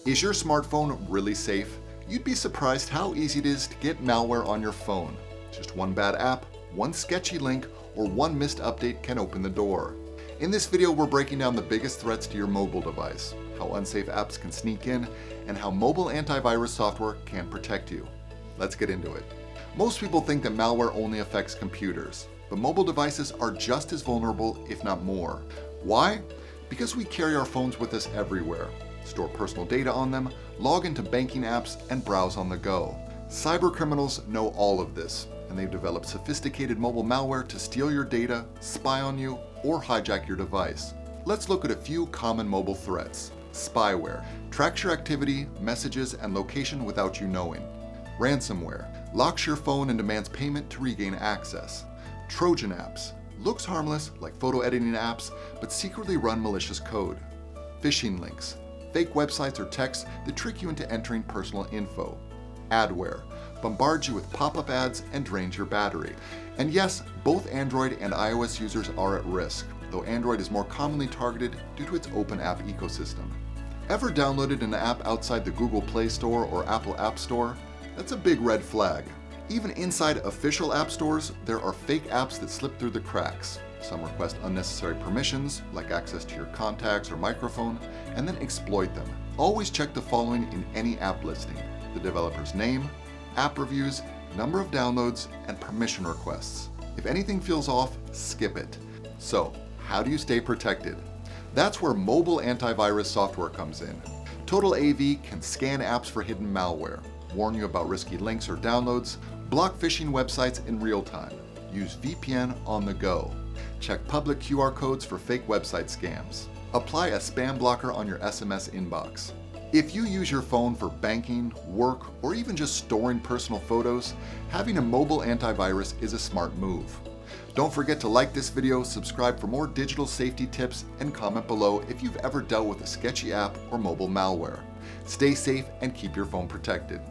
Is your smartphone really safe? You'd be surprised how easy it is to get malware on your phone. Just one bad app, one sketchy link, or one missed update can open the door. In this video, we're breaking down the biggest threats to your mobile device, how unsafe apps can sneak in, and how mobile antivirus software can protect you. Let's get into it. Most people think that malware only affects computers, but mobile devices are just as vulnerable, if not more. Why? Because we carry our phones with us everywhere, store personal data on them, log into banking apps, and browse on the go. Cybercriminals know all of this, and they've developed sophisticated mobile malware to steal your data, spy on you, or hijack your device. Let's look at a few common mobile threats. Spyware tracks your activity, messages, and location without you knowing. Ransomware locks your phone and demands payment to regain access. Trojan apps looks harmless like photo editing apps, but secretly run malicious code. Phishing links, fake websites or texts that trick you into entering personal info. Adware bombards you with pop-up ads and drains your battery. And yes, both Android and iOS users are at risk, though Android is more commonly targeted due to its open app ecosystem. Ever downloaded an app outside the Google Play Store or Apple App Store? That's a big red flag. Even inside official app stores, there are fake apps that slip through the cracks. Some request unnecessary permissions, like access to your contacts or microphone, and then exploit them. Always check the following in any app listing: the developer's name, app reviews, number of downloads, and permission requests. If anything feels off, skip it. So, how do you stay protected? That's where mobile antivirus software comes in. TotalAV can scan apps for hidden malware, warn you about risky links or downloads, block phishing websites in real time, use VPN on the go, check public QR codes for fake website scams, apply a spam blocker on your SMS inbox. If you use your phone for banking, work, or even just storing personal photos, having a mobile antivirus is a smart move. Don't forget to like this video, subscribe for more digital safety tips, and comment below if you've ever dealt with a sketchy app or mobile malware. Stay safe and keep your phone protected.